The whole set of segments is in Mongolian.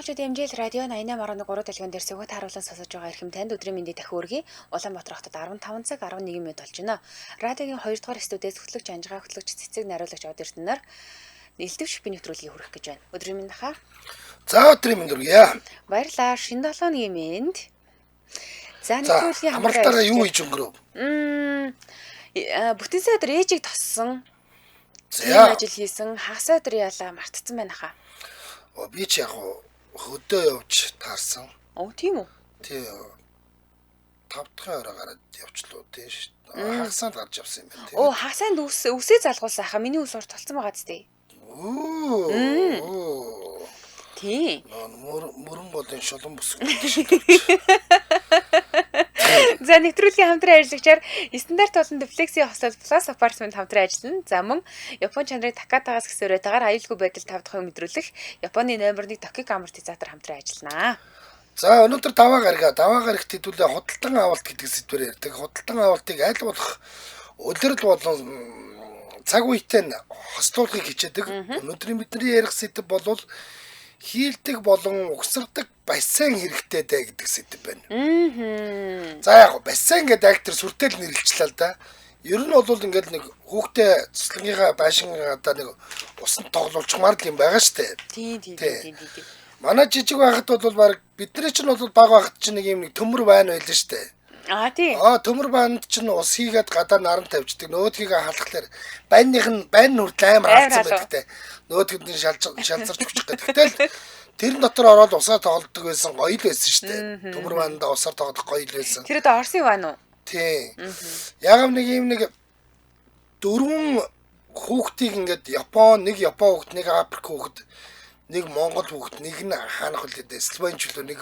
монголчууд эмжээл радио 88.3 дэлгэн дээр сүгэт харуулан сонсож байгаа эрхэм танд өдрийн мэндийг дахин өргөе. Улаанбаатар хотод 15 цаг 11 минут болж байна. Радиогийн 2 дугаар студиэс хөтлөгч Анжгаа хөтлөгч цэцэг нариулагч Од Эрдэнээр нэлдэвш би нэвтрүүлгийг хүргэх гэж байна. Өдрийн мэнд хаа. За өдрийн мэнд хүргье. Баярлалаа. Шинэ 7-ны мэнд. За нэвтрүүлгийн хамгаалтаараа юу хийж өнгөрөв? Бүтэн сая өдөр ээжийг тоссон. За ажил хийсэн. Хагас өдөр яалаа мартцсан байна хаа. Би ч яг хөдөө явж таарсан. Тийм үү? Тий. 5 дахь ороо гараад явчлаа тийш. Хагасанд гарч явсан юм байна тий. Хагасанд үсээ залгуулсан хаа. Миний үс урт толцсон байгаа зү. Тий. Мөрөн голын шулан бүсгүй. За нэвтрүүлгийн хамтран ажиллагчаар стандарт болон Flexi Hostel Plus Apartment хамтран ажиллана. За мөн Японы чанарыг Такатагаас гисөрөөтэйгээр аюулгүй байдал 5 дахь мэдрүүлэх Японы номер 1 Токио амортизатор хамтран ажиллана. За өнөөдөр даваа гарагт хэдүүлээ худалдан авалт гэдэг сэдвээр ярьдаг. Худалдан авалтыг аль болох өдөрл болон цаг үетэй нь хослуулахыг хичээдэг. Өнөөдрийн бидний ярих сэдэв бол хийлдэг болон угсардаг бассейн хэрэгтэй дэ гэдэг сэдэв байна. За яг бассейн гэдэг актер сүртэл нэрлэлчлээ л да. Ер нь бол ингээд нэг хүүхдээ цэцлэгийнхаа байшингаадаа нэг усанд тоглуулчмаар л юм байгаа штэ. Тийм. Манай жижиг байхад бол баг бидний чинь бол баг байхад чинь нэг юм төмөр байна байлаа штэ. Тийм. Төмөр баанд чинь ус хийгээд гадаа наран тавьждаг. Нөөдгийг халахлаар байрны хүртэл амар алдсан байдаг те. Нөөдгөд нь шалзарч өгчих гэдэг. Гэтэл тэр дотор ороод усаа тоглодог байсан гоё л байсан шүү дээ. Төмөр баандаа усаар тоглох гоё л байсан. Тэр одоо Орсын байна уу? Тий. Яг нэг юм нэг 4 хүүхдийг ингээд Япон хүүхд, нэг Африк хүүхд, нэг Монгол хүүхд, нэг нь хаанах үлдээ Словен чөлөө нэг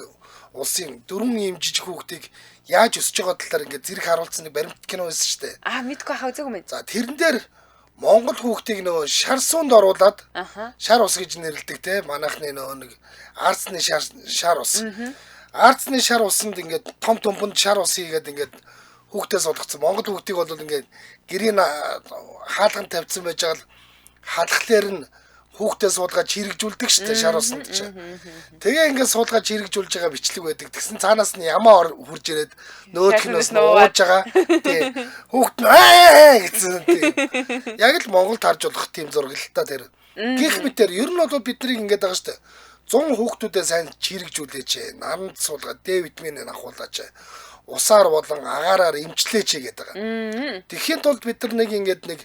улсын 4 ийм жижиг хүүхдийг яаж өсөж байгаа талаар ингээд зэрэг харуулсан нэг баримт кино байсан шүү дээ. Мэдгүй хаа үзээгүй юм. За тэрэн дээр Монгол хүүхдийг нөгөө шар суунд оруулаад шар ус гэж нэрлэдэг те. Манайхны нөгөө нэг арцны шар ус. Арцны шар усанд ингээд том томпонд шар ус хийгээд ингээд хүүхдээс олгоцсон. Монгол хүүхдийг бол ингээд гэрийн хаалганд тавьсан байж байгаа л халахлаар нь хүүхдээ суулгаад чирэгжүүлдэг шүү дээ шар усанд чинь. Тэгээ ингээд суулгаад чирэгжүүлж байгаа бичлэг байдаг. Тэгсэн цаанаас нь ямаа хурж ирээд нөөдгнөөс нь ууж байгаа. Тий. Хүүхд нь гэсэн тий. Яг л Монголд харж болох тийм зураг л та тэр. Гэх мэтэр ер нь бол биднийг ингээд байгаа шүү дээ. 100 хүүхдүүдээ сайн чирэгжүүлээч. Наранд суулгаад Д витаминыг авахуулаач. Усаар болон агаараар эмчлээч гэдэг байгаа. Тэгэхэд бол бид нар нэг ингээд нэг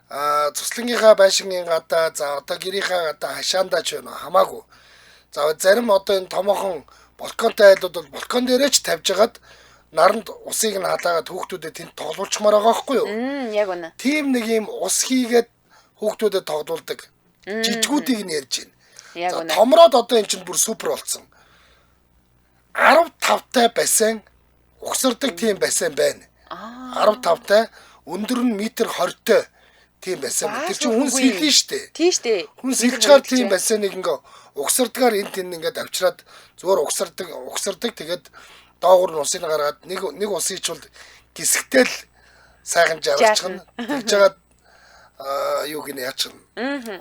цуслангийнхаа байшингийн гадаа за одоо гэрийнхаа гадаа хашаандаа ч байна хамаагүй. За зарим одоо энэ томоохон балконтой айлууд бол балкон дээрээ ч тавьж агаад наранд усыг нь халаагаад хүүхдүүдэд тэнд тоглуулчмаар байгаа байхгүй юу? Яг үнэ. Тийм нэг юм ус хийгээд хүүхдүүдэд тоглуулдаг. Жижигүүдийг нь ярьж байна. Яг үнэ. Томроод одоо эн чинь бүр супер болсон. 15-тай бассейн угсардаг тийм бассейн байна. 15-тай өндөр нь метр 20-тай тийм бассейн. Тэр чинь хүн сэлнэ штэ. Тийм штэ. Хүн сэлж чаар тийм бассейныг ингээ угсардгаар энд ингээд авчираад зөөр угсардаг тэгээд доогуур нь усыг гаргаад нэг усыг чул гисгтэл сайхан жаргачихна. Тэгж жагаад юу гинэ яачихна.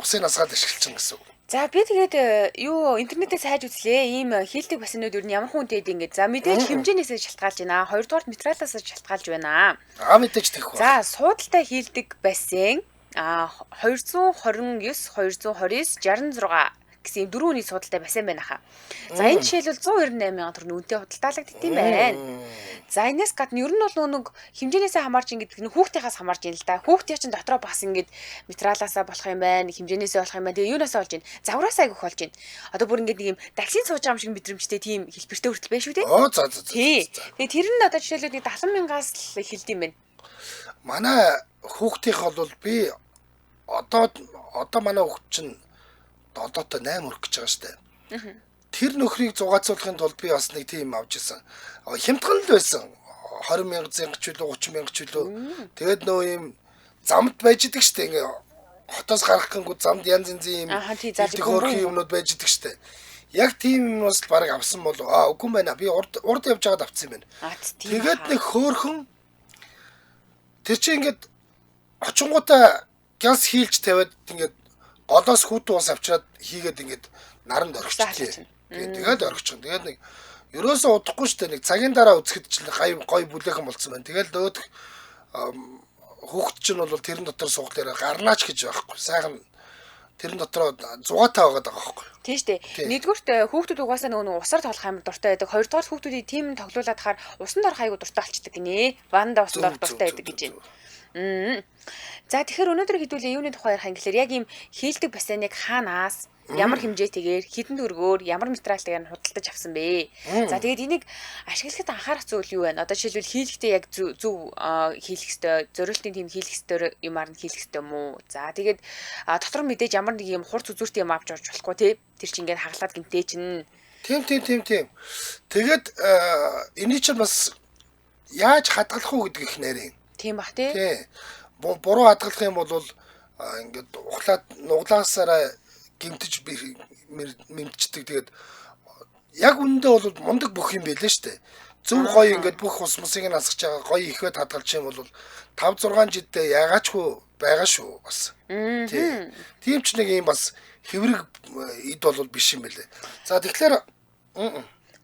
Усыг насгаад ашиглачихна гэсэн үг. За би тэгээд интернетээс хайж үзлээ. Ийм хийлдэг бассейнууд ер нь ямар хүнтэй ингээд. За мэдээж хэмжээнээсээ шалтгаалж байна. 2 дугаар материалаас шалтгаалж байна. Мэдээж тэгэх За ба. суудалтай хийлдэг бассейн 229 229 66 гэсэн 4 хүний судалтай бассейн байна хаа. За энэ жишээлбэл 198 мянган төгрөгийн үнэтэй худалдаалагддаг юм байна. За энэс гадна ер нь бол нэг хэмжээнээсээ хамаарч ингээд нэг хүүхдийнхээс хамаарч юм л да. Хүүхдийн чинь дотроо бас ингээд материалаасаа болох юм байна, хэмжээнээсээ болох юм байна. Тэгээ юунаасаа болж байна? Загвараасаа айгүйх болж байна. Одоо бүр ингээд нэг юм таксинд сууж байгаа юм шиг мэдрэмжтэй тийм хэлбэртэй хүртэл байна шүү дээ. За. Тэгээ тэр нь одоо жишээлбэл нэг 70 мянгаас л эхэлдэг юм байна. Манай хүүхдийнх бол би одоо манай хүүхд чинь одоотой 8 хүрэх гэж байгаа штэ. Тэр нөхрийг зугаацуулахын тулд би бас нэг тийм авч ирсэн. Хямдхан л байсан. 20 мянга зингач үлээ 30 мянга ч үлээ. Тэгээд нөө юм замд байж идэг штэ. Ингээ хотоос гарах гингүү замд янз янзын юм хөөрхөн юмнууд байж идэг штэ. Яг тийм юмнаас баг авсан бол үгүй байна. Би урд явж байгаад авсан юм байна. Тэгээд нэг хөөрхөн тэр чинь ингээд очингуудаа газ хийлж тавиад ингээд голоос хүүтэн ус авчираад хийгээд ингээд наранд орчихлээ. Тэгээд орхичих. Тэгээд нэг ерөөсөө удахгүй шүү дээ. Нэг цагийн дараа үзэхэд ч гой бүлэхэн болцсон байна. Тэгэл өөдөх хүүхэд чинь бол тэрэн дотор сууглаараа гарнаач гэж байхгүй. Сайхан тэрэн дотроо зугаатай байгаад байгаа байхгүй. Тийм шүү дээ. Нэгдүгürt хүүхдүүд угаасаа нөгөө усаар тоглох амар дуртай байдаг. Хоёрдугаар хүүхдүүдийг тийм тоглуулад хахаар усанд орох айгу дуртай болчдөг гинэ. Ванда усанд орох дуртай байдаг гэж байна. За тэгэхээр өнөөдөр хэдүүлээ юуны тухай ярих юм гэхээр яг ийм хийлдэг бассейныг хаанаас ямар хэмжээтэйгээр хідэн төгрөгөөр ямар материалтайгаар худалдаж авсан бэ? За тэгээд энийг ашиглахад анхаарах зүйл юу вэ? Одоо жишээлбэл хийлгэхдээ яг зөв хийлгэх ёстой, зориултын тийм хийлгэх ёстой юмар нь хийлгэх ёстой юм уу? За тэгээд дотор мэдээж ямар нэг юм хурц үзүүрт юм авч орж болохгүй тий. Тэр чинь ингээд хаглаад гинтээ чинь. Тийм. Тэгээд эний чинь бас яаж хадгалах уу гэдэг их нэрийн. Тийм бах тий. Тий. Буруу хадгалах юм бол ингээд ухлаад нуглаасаараа гимтэж мэдчихдэг. Тэгээд яг үндэ бол мундаг бүх юм байлээ шүү дээ. Зөв гоё ингээд бүх ус мусыг насгаж байгаа гоё ихэд хадгалж юм бол 5 6 жилдээ ягаачгүй байгаа шүү бас. Тийм ч нэг юм бас хэврэг эд бол биш юм байлээ. За тэгэхээр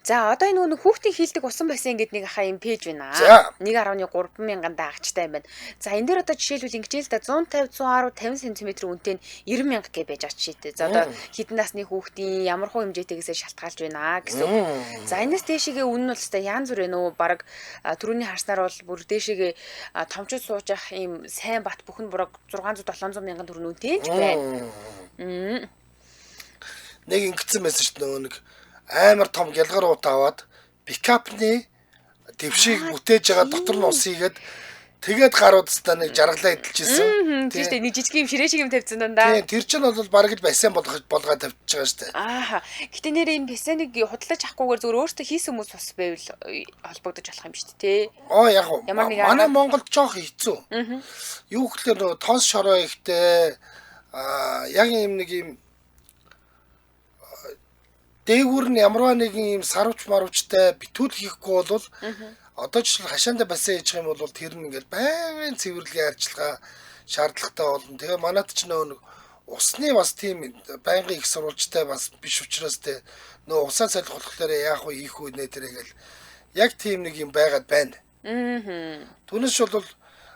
За одоо энэ нөгөө хүүхдийн хийлдэг усан бассейн гэдэг нэг ахаа юм пэйж байна. 1.3 мянган даагчтай юм байна. За энэ дээр одоо жишээлбэл ингэж л да 150 110 50 см үнэтэй 90 мянга гэж байж байгаа чийтэй. За одоо хэдэн насны хүүхдийн ямар хуу хэмжээтэйгээс шалтгаалж байна гэсэн үг. За энэс дээшигээ үнэн нь бол өстой янз бүр нөө баг түрүүний харснаар бол бүр дээшигээ томчууд сууж явах юм сайн бат бүхэн бураг 600 700 мянган төгрөг үнэтэй ч байна. Нэг ингэсэн байсан шүү дээ нөгөө нэг амар том гялгар уут аваад пикапны дэвшийг бүтээж байгаа дотор нь ус хийгээд тэгээд гаруудстаа нэг жаргалаа эдэлжсэн. Тийм шүү дээ. Нэг жижиг юм ширээ шиг юм тавьсан дандаа. Тийм тэр чинь бол бараг л бассейн болгоод тавьчихж байгаа шүү дээ. Гэтэ нэр энэ бассейныг худалдаж авахгүйгээр зүгээр өөртөө хийсэн хүмүүс бас байвал холбогдож болох юм шүү дээ. Яг уу. Манай Монголд жоох хэцүү. Юу гэхээр нөгөө тоос шороо ихтэй яг юм нэг юм дээгүүр нь ямарваа нэгэн юм сарвч марвчтай битүүл хийхгүй бол одоо жишээл хашаанда бассейн хийж байгаа юм бол тэр нь ингээл байнгын цэвэрлэгийн ажиллагаа шаардлагатай болно. Тэгээ манайд ч нөгөө усны бас тийм байнгын их сурвалжтай бас биш учраас те нөгөө усаа салхи болохоор яах вэ хийх үү нэ тэрэгэл яг тийм нэг юм байгаад байна. Түүнээс бол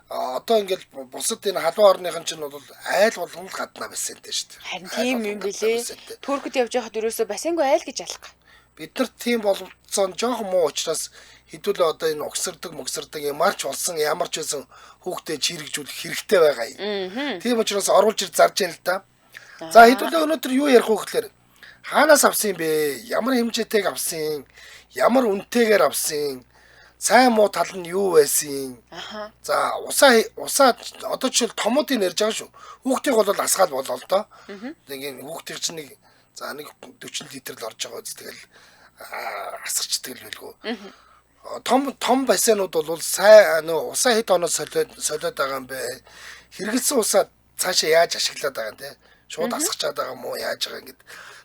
одоо ингээл бусад энэ халуун орныхан чинь бол айл болгон л гаднаа бассейнтэй шүү дээ. Харин тийм юм билээ. Туркд явж байхад ерөөсөө бассейнгүй айл гэж алга. Бид нар тийм болцсон жоохон муу учраас хэдүүлээ одоо энэ угсардаг ямарч болсон ямар ч байсан хүүхдэд чирэгжүүлэх хэрэгтэй байгаа юм. Тийм учраас оруулж ир зарж яана л да. За хэдүүлээ өнөөдөр юу ярих вэ гэхээр хаанаас авсан юм бэ? Ямар хэмжээтэйг авсан? Ямар үнэтэйгээр авсан? Сайн муу тал нь юу байсан? За усаа одоо жишээл томуудын ярьж байгаа шүү. Хүүхдийг бол асгаал болоо л доо. Нэг юм хүүхдийг чинь нэг 40 литр л орж байгаа үст тэгэл асгарчдаг л байлгүй. Том бассейнууд бол сайн усаа хэд оноо солиод байгаа юм бэ? Хэрэгэлсэн усаа цаашаа яаж ашиглаад байгаа юм те? Шууд асгачаад байгаа юм уу? Яаж байгаа юм гэд.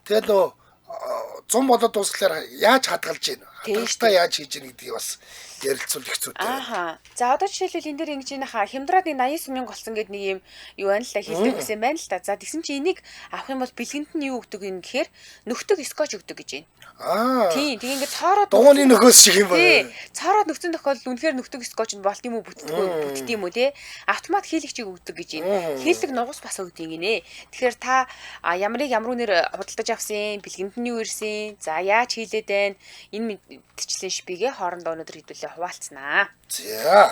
Тэгээд 100 болоод дуусглаар яаж хадгалж гин? Хадгалалтаа яаж хийж гин гэдгийг бас ярилцвал их зүйтэй. За одоо жишээлбэл энэ дээр ингэж нөха хямдраад 89 мянга болсон гэдэг нэг юм юу байна л да хэлдэг гэсэн байна л да. За тэгсэн чи энийг авах юм бол бэлгэнд нь юу өгдөг юм гэхээр нөхдөг скотч өгдөг гэж байна. Тийм ингэ цоороод дууны нөхөөс шиг юм байна. Цоороод нөхцөн тохиолдолд үнэхээр нөхдөг скотч нь болт юм уу бүтдэг юм уу те автомат хийлэгчийг өгдөг гэж байна. Хийлдэг нугас бас өгдөг гинэ. Тэгэхээр та ямар нэр худалдаж авсан бэлгэнд нь юу ирсэн за яаж хийлээд байна энэ мэдчлэн шипигээ хоорондоо өнөдөр хэдүүлээ хуваалцнаа.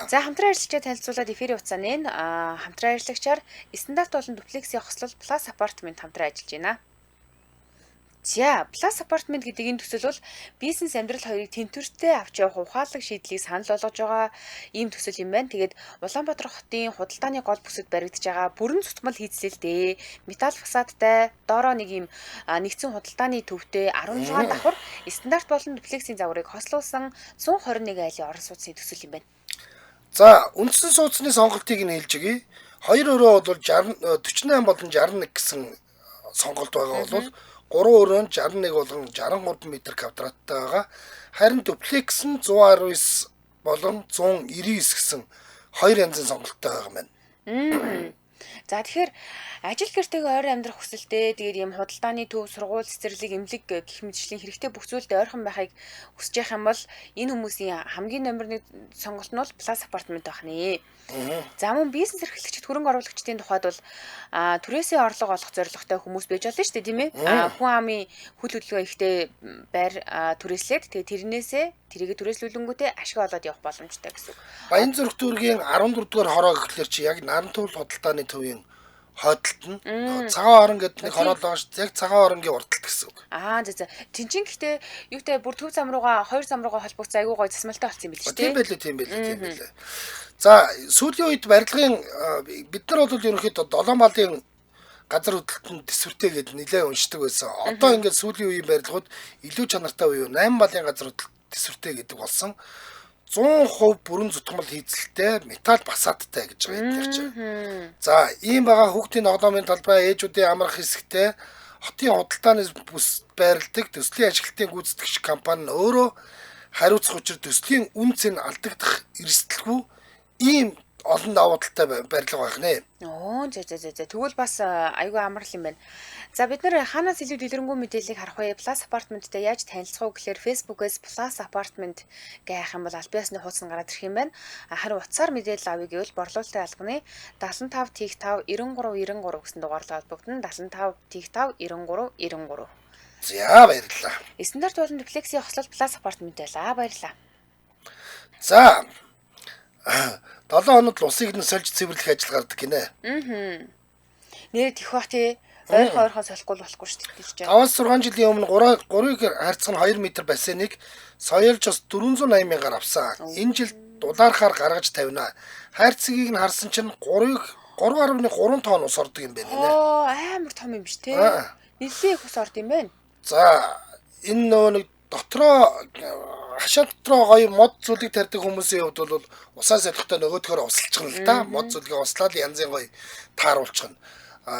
За хамтран ажиллагчаа танилцуулаад эфирийн хугацааны хамтран ажиллагчаар стандарт болон дуплексийн хослол Plus Apartment хамтран ажиллаж байна. За Plus Apartment гэдэг энэ төсөл бол бизнес амьдрал хоёрыг тэнцвэртэй авч явах ухаалаг шийдлийг санал болгож байгаа ийм төсөл юм байна. Тэгээд Улаанбаатар хотын худалдааны гол бүсэд баригдаж байгаа бүрэн цутмал хийцлэлтэй металл фасадтай доороо нэг ийм нэгдсэн худалдааны төвтэй 16 давхар стандарт болон дуплексийн загварыг хослуулсан 121 айлын орон сууцны төсөл юм байна. За үндсэн сууцны сонголтыг нь хэлж өгье. Хоёр өрөө бол 48 болон 61 гэсэн сонголт байгаа бол 3 өрөө нь 61 болон 63 м квадраттай байгаа. Харин дуплекс нь 119 болон 199 гэсэн хоёр янзын сонголттой байгаа юм байна. За тэгэхээр ажил гэртэйгээ ойр амьдрах хүсэлтэй тэгээд ийм худалдааны төв, сургууль, цэцэрлэг, эмнэлэг гэх мэтчлийн хэрэгтэй бүх зүйлд ойрхон байхыг хүсэж байх юм бол энэ хүмүүсийн хамгийн номер 1 сонголт нь бол Plus апартмент байх нэ. За мөн бизнес эрхлэгчид хөрөнгө оруулагчдын тухайд бол түрээсээ орлого олох зорилготой хүмүүс байж болно шүү дээ, тийм ээ. Хүн амын хөл хөдөлгөөн ихтэй байр түрээслээд тэгээд тэрийгэ түрээслүүлэнгүүтээ ашиг олоод явах боломжтой гэсэн үг. Баянзүрх дүүргийн 14 дугаар хороо гэхлээр чи яг Нарантуул худалдааны төвийн хойдолт нь цагаан орон гэдэг нэг хороо байгаа шүү. Яг цагаан оронгийн урдталт гэсэн үг. За. Тинчин гэхдээ юутай бүр төв зам руугаа 2 зам руугаа холбогдсон айгүй гоё засмалтай болсон юм биш үү? Тийм байлээ. За сүүлийн үед барилгын бид нар бол ерөнхийдөө 7 малын газар хөдлөлтөнд төсвөртэй гэдээ нэлээд уншдаг байсан. Одоо ингээд сүүлийн үеийн барилгууд илүү чанартай буюу 8 малын газар хөдлөлт төсвөртэй гэдэг болсон. 100% бүрэн зүтгэл хийцэлтэй металл басаадтай гэж байгаа юм ярьж байгаа. За ийм байгаа хүүхдийн ногоомын талбай ээжүүдийн амрах хэсэгтэй хотын худалдааны бүс байрладаг төслийн ашиглалтын гүйцэтгэгч компани нь өөрөө хариуцах учраа төслийн үн цэн алдагдах эрсдэлгүй ийм олон давуу талтай барилга байх нэ. За. Тэгвэл бас айгүй амар юм байна. За бид нэр хаанаас илүү дэлгэрэнгүй мэдээллийг харах вэ? Plus апартменттай яаж танилцах вэ гэхээр Facebook-ээс Plus апартмент гэх юм бол аль биесны хуудас нь гараад ирэх юм байна. Харин утсаар мэдээлэл авъя гэвэл борлуулалтын албаны 75 T5 93 гэсэн дугаарлал холбогдно. 75 T5 93. За баярлалаа. Стандарт болон дуплексийн хослол Plus апартмент байлаа. Баярлалаа. За 7 хоног усыг нь сольж цэвэрлэх ажил гардаг гинэ. Нэр тэх бах тий. Ойрхон солихгүй болохгүй шүү дээ. 5-6 жилийн өмнө 3-ыг харьцах нь 2 м бассейныг соёлж бас 480 мянгаар авсан. Энэ жил дулаархаар гаргаж тавина. Хайрцагийг нь харсан чинь 3.3 тонн ус ордог юм байна нэ. Амар том юм биш тий. Нэлээд их ус орд юм байна. За энэ нөө нэг дотроо хашаа дотроо гоё мод зүйлийг тарьдаг хүмүүсийн хувьд бол усаа солихдоо нөгөөдгөөр усалчихна л да. Мод зүйлгээ услаад янзын гоё тааруулчихна.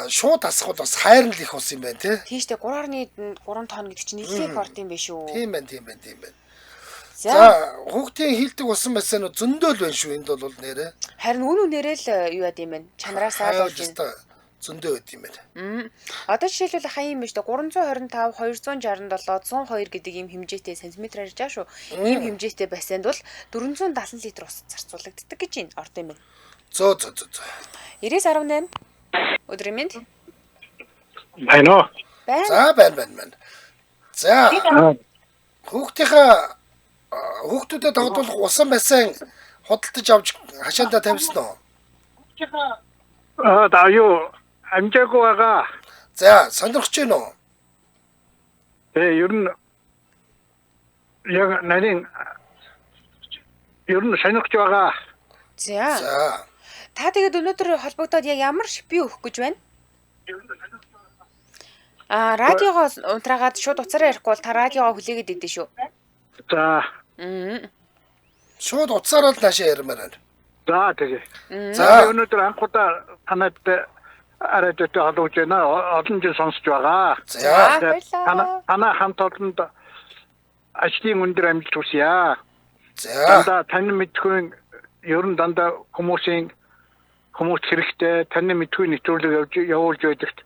Шууд асах бол бас хайрн л их ус юм байна тий. Тийштэй 3.3 тонн гэдэг чинь нэлээд орд юм биш үү? Тийм байна. За хүүхдийн хилдэг усан бассейн зөндөл байна шүү. Энд бол нэрэ. Харин үнээрээ л юу яд юм бэ? Чанараасаа л болж байна. Зөндөө байд юм байна. Одоо жишээлбэл хаяа юм байна шүү дээ 325, 267, 102 гэдэг ийм хэмжээтэй сантиметраар жаа шүү. Ийм хэмжээтэй бассейнд бол 470 литр ус зарцуулагддаг гэж байна. Орд юм байна. Зөө. 90.18 өдрийн мэнд. Байна уу? За байна. За хүүхдүүдэд тогтоох усан бассейн худалдаж авч хашаандаа тавьсан уу? Да юу амжаагүй байгаа. За сонирхож байна уу? Ер нь яг нарийн сонирхож байгаа. За. Та тэгээд өнөөдөр холбогдоод яг ямар шипи өгөх гэж байна? Радиогоо унтраагаад шууд уцаараа ярихгүй бол та радиогоо хүлээгээд идэв шүү. За. Шууд уцаараа л наашаа ярмаар байна. За тэгээ. За өнөөдөр анхудаа танад радиотой холбож байна. Олон жил сонсож байгаа. За. Танаа хамт олонд ажлын өндөр амжилт хүсье. За. Таны мэдгүй ер нь дандаа хүмүүс хэрэгтэй таны мэдгүй нэвтрүүлэг явуулж байдагт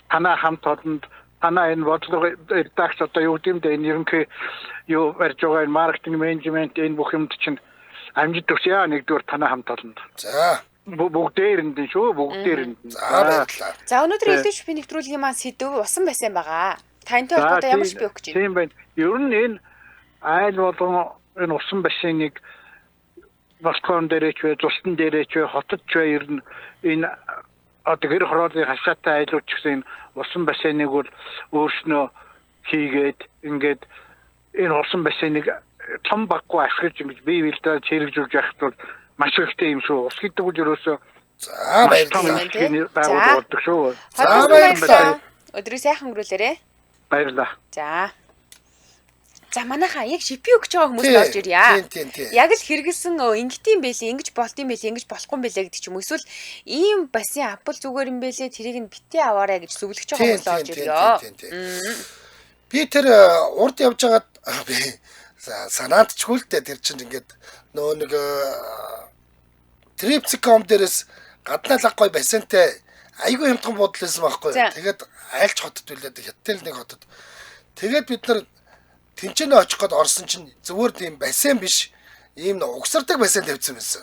танаа хамт олонд танаа энэ бодлого редакц одоо юу гэдэм дээ энэ ерөнхий юу барьж байгаа энэ маркетинг менежмент энэ бүх юмд чинь амжилт хүсье нэгдүгээр танаа хамт олонд. За. Бүгдээр энэ шүү бүгдээр энэ. За баярлалаа. За өнөөдөр элдв шипийн нэвтрүүлгийн маань сэдв усан бассейн байгаа. Тантай холбоотой ямар шипи өгч байна? Тийм байна. Ер нь энэ айл болгон энэ усан бассейнийг Москван дээрээч вэ, Зултан дээрээч вэ, хотод ч вэ ер нь энэ одоо гэр хороолын хашаатай айлууч гэсэн усан бассейнийг бол өөрснөө хийгээд ингээд энэ усан бассейнийг том баггүй ашиглаж ингэж бие биедээ чирэгжүүлж явахд бол маш ихтэй юм шүү. Ус гэдэг үл ерөөсөө за баярлалаа. За баярлалаа. Өдрөө сайхан өнгөрүүлээрэ. Баярлалаа. За манайхаа яг шипи өгч байгаа хүмүүс орж ирья. Яг л хэрэгэлсэн ингэдэм байлээ, ингэж болдсон байлээ, ингэж болохгүй байлээ гэдэг ч юм уу. Эсвэл ийм бассейн апл зүгээр юм байлээ, тэрийг нь битээ аваарай гэж зөвлөж байгаа хүмүүс орж ирье. Би тэр урд явж байгаад би санаандчгүй л дээ тэр чинь ингээд нөө нэг Tripsy.com дээрээс гаднаа лаг гой бассейнтэй айгүй хямдхан буудал байсан байхгүй. Тэгээд айлч хотод билээд хятадл нэг хотод. Тэгээд бид нар тэнцэнэ очих гээд орсон чинь зүгээр тийм бассейн биш. Ийм угсардаг бассейн тавьсан байсан.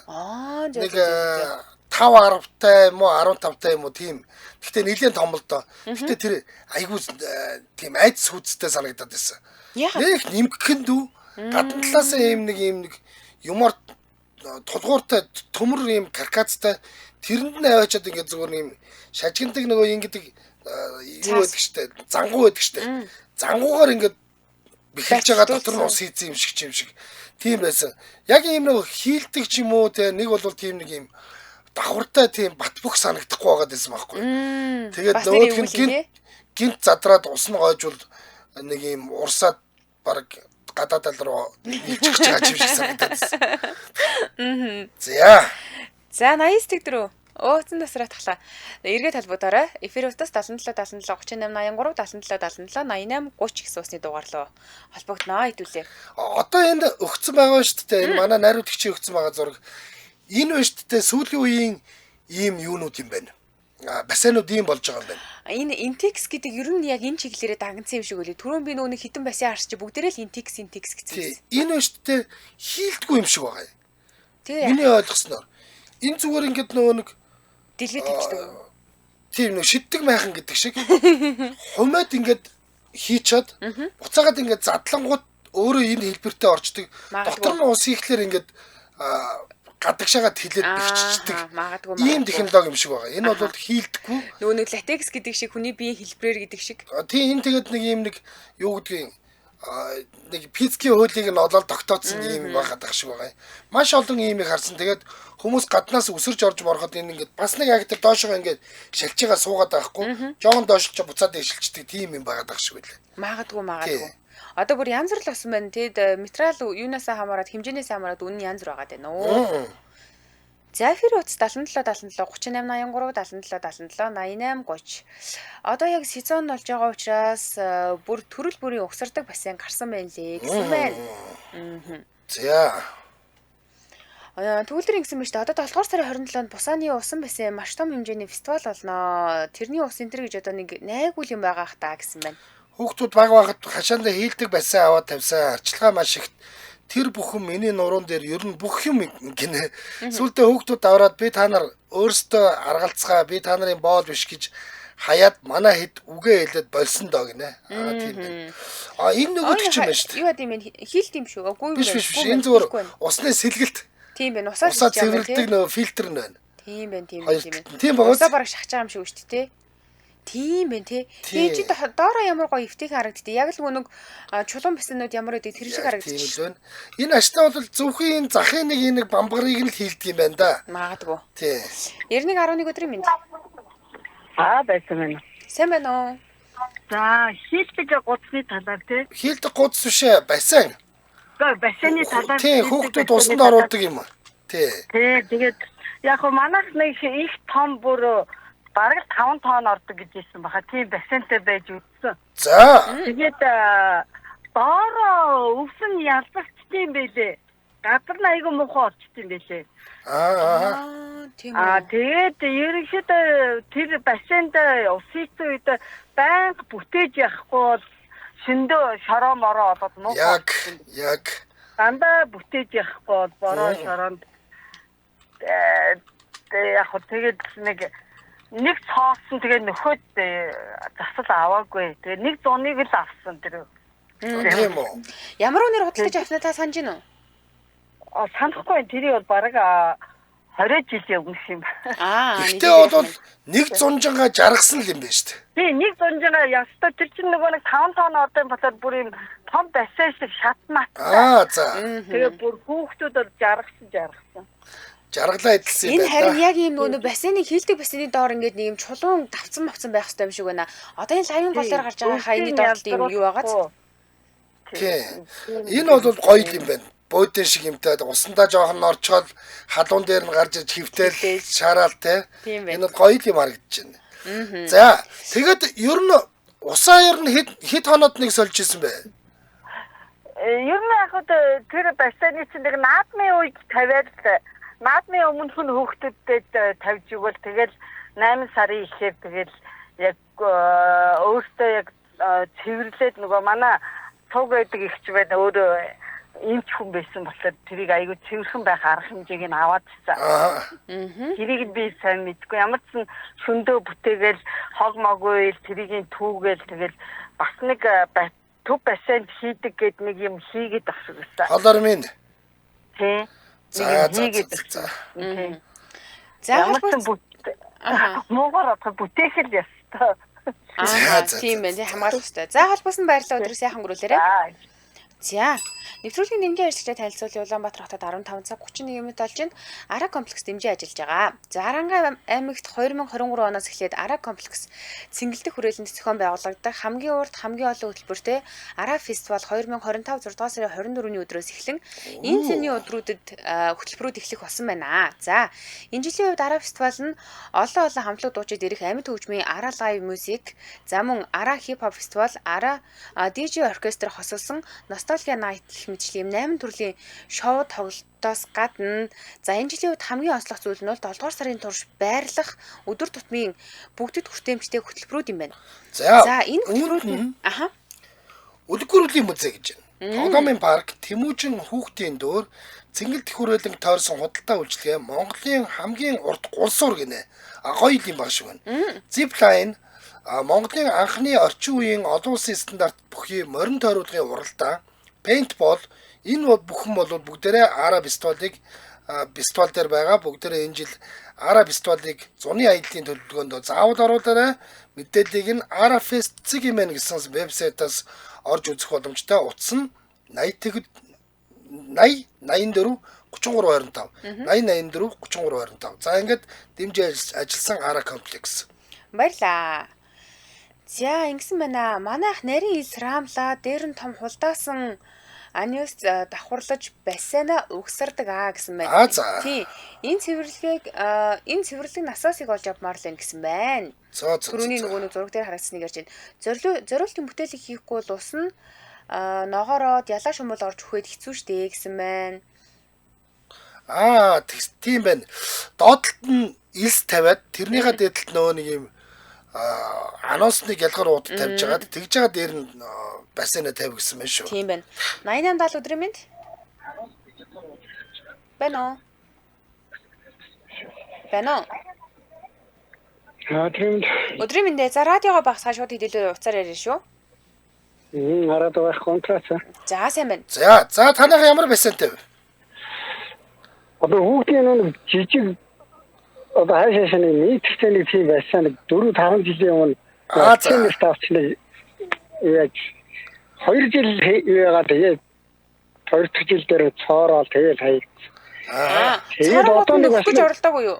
Нэг 5-10-тай юм уу 15-тай юм уу тийм. Гэхдээ нэлээд том л доо. Гэхдээ тэр айгүй тийм айц сүцтэй санагдаад байсан. Нэг нимгхэн дүү гадна талаас ийм нэг юмор тулгууртай төмөр ийм каркацтай тэрэнд нь аваачаад ингээд зүгээр ийм шажигндаг нөгөө ингэдэг юу байдаг штэ зангуу байдаг штэ. Зангуугаар ингээд бихэлж байгаа дотор нь ус хийцэн юм шиг тийм байсан. Яг ийм нэг хийлдэг ч юм уу те нэг бол тийм нэг ийм давхартай тийм бат бөх санагдахгүй байгаад байсан байхгүй. Тэгээд нөгөөх нь гинт задраад ус нь гойжвол нэг ийм урсаад баг гадаа тал руу илчих байгаа юм шиг санагдаад байсан. За 80 дэх Өөцөн тасраа тахлаа. Эргээд талбуудаараа эфир утас 77 77 38 83 77 77 88 30 гэсэн усны дугаарлуу холбогдноо хэдүүлээ. Одоо энд өгцөн байгаа шүү дээ. Энэ манай найруулагчийн өгцөн байгаа зураг. Энэ биш дээ сүүлийн үеийн ийм юунууд юм байна. Бассейнууд ийм болж байгаа юм байна. Энэ интекс гэдэг ер нь яг энэ чиглэлээр дагнсан юм шиг үлээ. Түрүүн би нөгөө хитэн бассейн харч бүгдээрээ л интекс гэсэн. Энэ биш дээ хийлдэггүй юм шиг байгаа юм. Миний ойлгосноор энэ зүгээр ингээд нөгөө нэг дэлгэт тавьчихдаг. Тийм нөө шиддэг майхан гэдэг шиг хумаад ингээд хийчаад буцаагаад ингээд задлангууд өөрөө энэ хэлбэртээ орчдөг. Дотор нь ус ихлээр ингээд гадагшаагаад хилээд бихчдэг. Ийм технологи юм шиг байгаа. Энэ бол хийлдэхгүй. Нөгөө нэг латекс гэдэг шиг хүний биеийн хэлбэрээр гэдэг шиг. Тийм энэ тэгээд нэг ийм нэг юу гэдгийг нэг пицкийн хуулийг нь олоод тогтооцсон юм байгаад байгаа шиг байгаа. Маш олон иймийг харсан. Тэгээд хүмүүс гаднаас өсөрж орж бороход энэ ингээд бас нэг яг тэр доошоо ингээд шилж байгаа суугаад байхгүй. Жоон доош ч буцаад шилждэг тийм юм байгаад байгаа шиг байлаа. Магадгүй. Одоо бүр янз бүр л болсон байна. Тэгэд материал юунаас хамаарат хэмжээнээс хамаарат үнэн янз бүр байгаа даа. За эфир утас 77 77 38 83 77 77 88 30. Одоо яг сезон болж байгаа учраас бүр төрөл бүрийн угсардаг бассейн гарсан байна лээ гэсэн байна. За. Түүлдэр ингэсэн байна шүү дээ. Одоо 7 дугаар сарын 27-нд Бусааны усан бассейн маш том хэмжээний фестивал болно. Тэрний ус энэ төр гэж одоо нэг найгуул юм байгаа хта гэсэн байна. Хүүхдүүд баг багт хашаандаа хийлдэг бассейн аваад тавьсан. Арчилгаа маш их. Тэр бүхэн миний нуруунд дээр ер нь бүх юм гинэ. Сүүлдээ хүүхдүүд аваад би та нар өөрсдөө аргалцгаа би та нарын боол биш гэж хаяад манай хэд үгээ хэлээд болсон доо гинэ. Тийм байна. Энэ нөгөө ч юм байна шүү дээ. Юу гэдэм бэ? Хийлт юм шүү. Үгүй биш. Энэ зүгээр усны сэлгэлт. Тийм байна. Усаар цэвэрлдэг нөгөө фильтр нь байна. Тийм байна. Тийм байна. Усаа бараг шахаж байгаа юм шиг үү шүү дээ. Тийм байна тий. Тэгээ чи доороо ямар гоё эвтэйг харагдтыг. Яг л нэг чулуун бассейнууд ямар байдаг тэр шиг харагдчих. Энэ аштай бол зөвхөн захын нэг бамбарыг нь л хийлдэг юм байна да. Магадгүй. Тий. 91 өдрийн минь. Байсан байна. Сайн байна уу? За, хийлдэг гудсны талаар тий. Хийлдэг гудс бишээ бассейн. Бассейны талаар тий хүүхдүүд усанд оруулдаг юм аа. Тий. Тэгээд яг хөө манайх нэг их том бүр бараг 5 тонн ордог гэж хэлсэн баха. Тийм бассейнтэй байж үзсэн. За. Тэгээд доороо өвсөн ялцчихсан байлээ. Гадар нь айгүй муухай орчсон байлээ. Тийм. Тэгээд ерөнхийдөө тэр бассейнд ус хийсэн үед байнга бүтээж явахгүй бол шөндөө шороо мороо болоод муухай. Яг. Дандаа бүтээж явахгүй бол бороо шороонд яг хөө тэгээд нэг цоосон тэгээ нөхөд засал аваагүй. Тэгээ нэг зуныг л авсан тэр. Тийм үү. Ямар үнээр худалдаж авснаа та санаж гинөө? Санахгүй тэрийг бол бараг 20 жилийн өмнө юм. Гэхдээ бол нэг зунжанга жаргасан л юм байна шүү дээ. Тийм нэг зунжанга ястаа тэр чинь нөгөө нэг 5 тонн ордын болоод бүр юм том бассейн шиг шатмат. За. Тэгээ бүр хүүхдүүд бол жаргасан. Жаргалаа эдэлсэн юм байна. Энэ харин яг ийм нөгөө бассейны хийлдэг бассейны доор ингээд нэг юм чулуун давцсан байх хэрэгтэй юм шиг байна. Одоо энэ лавын голоор гарч байгаа хаяны доор юм юу байгааз? Тийм. Энэ бол гоё юм байна. Бөөдөн шиг юмтай усандаа жоохон орчоод халуун дээр нь гарч ирж хөвтөл шараал те. Энэ гоё юм харагдаж байна. За тэгээд ер нь усаа ер нь хэд хоноод нэг сольж исэн бэ? Ер нь яг тэр бассейны чинь нэг наадмын үед тавиад наадмын өмнөх нь хүүхдүүдэд тавьж игэл тэгэл 8 сарын ихээр тэгэл яг өөртөө яг цэвэрлээд нөгөө манай цуг байдаг ихч байна өөрөө эмч хүн байсан болохоор тэрийг айгүй цэвэрхэн байх арга хэмжээг нь аваад цаа. Тэрийг би сайн мэдгүй ямар ч шөндөө бүтээгээл хог моггүй тэрийг түүгээл тэгэл бас нэг төв бассейнд хийдэг гэд нэг юм хийгээд авсан гэсэн. Холор минь. Тий. За. За Монгол отго бүтээхэл ястаа. Тийм байна. Хамгаалах хэрэгтэй. За холбоосон баярлалаа өдрөө сайхан өнгөрүүлээрэй. За нэвтрүүлгийн дэмжийн ажиллагчид танилцуулсан Улаанбаатар хотод 15 цаг 31 минут болж байна. Ара комплекс дэмжиж ажиллаж байгаа. За Аранга аймагт 2023 оноос эхлээд Ара комплекс цэнгэлдэх хүрээлэнд зохион байгуулагдах хамгийн урт хамгийн олон хөтөлбөртэй Ара фестивал 2025 6 дугаар сарын 24-ний өдрөөс эхлэн энэ цэний өдрүүдэд хөтөлбөрүүд эхлэх болсон байна. За энэ жилийн үед Ара фестивал нь олон хамтлаг дуучид ирэх амьд хөгжмийн Ара лайв мьюзик, за мөн Ара хип хоп фестивал, Ара DJ оркестр хосолсон Nostalgia Night гэх мэтчлийн 8 төрлийн шоу тоглолтоос гадна за энэ жилийн үед хамгийн онцлог зүйл нь бол 7 дугаар сарын турш байрлах өдөр тутмын бүгдэд хүртээмжтэй хөтөлбөрүүд юм байна. За энэ хөтөлбөрүүд нь Үлгэрүүлийн музей гэж байна. Тоглоомын парк, Тэмүүжин хүүхдийн дөөр, цэнгэлдэх хүрээлэн тойрсон худалдаа үйлчилгээ, Монголын хамгийн урт гулсуур гинэ. Гоё юм баг шиг байна. Zipline Монголын анхны орчин үеийн олон улсын стандарт бүхий морин тойруулгын уралдаан, пейнтбол энэ бүхэн бол бүгдээрээ Ара фестивалыг фестивал дээр байгаа. Бүгдээрээ энэ жил Ара фестивалыг зуны аяллаа төлөвлөгөөнд заавал оруулаарай. Мэдээллийг нь arafest.cg гэсэн вебсайтаас орж үзэх боломжтой. Утас нь 80 84 3325 80 84 3325. За ингээд дэмжиж ажилласан Ара комплекс. Баярлаа. За ингэсэн байна. Манайх нарийн ил рамла дээр нь том хулдаасан аниус давхарлаж бассейна угсардаг гэсэн байна. Тий. Энэ цэвэрлэг насаасыг олж авмаар л гэсэн байна. Түрүүний нөгөө зураг дээр харагдсныг ярьж байна. Зориултын бүтээлийг хийхгүй бол ус нь ногоороод ялаа шумбал орж өгөхөд хэцүү штэй гэсэн байна. Тийм байна. Доотлолт нь илс тавиад тэрнийхээ дээдлэлт нөгөө нэг юм анонсныг ялгаар ууд тавьж байгаад тэгж байгаа дээр нь бассейн тавь гэсэн байна шүү. Тийм байна. 8870 өдрийн мэнд. Бано. Өдрийн мэнд. За радиогоо багсгаа шууд хэдүүлээ уцаар яриа шүү. Хараад байх контрац. За сайн байна. За танайх ямар бассейнтэй вэ? Одоо хүүхдийн нэг жижиг одоо хайшаашны нийтцээний тийм байсан 4-5 жилийн өмнө тийм ставчны яг 2 жил яагаад тэгээд 2 дахь жил дээр цоорол тэгээд хаяг. Тэгээд одоо нэг бас оролдоогүй юу?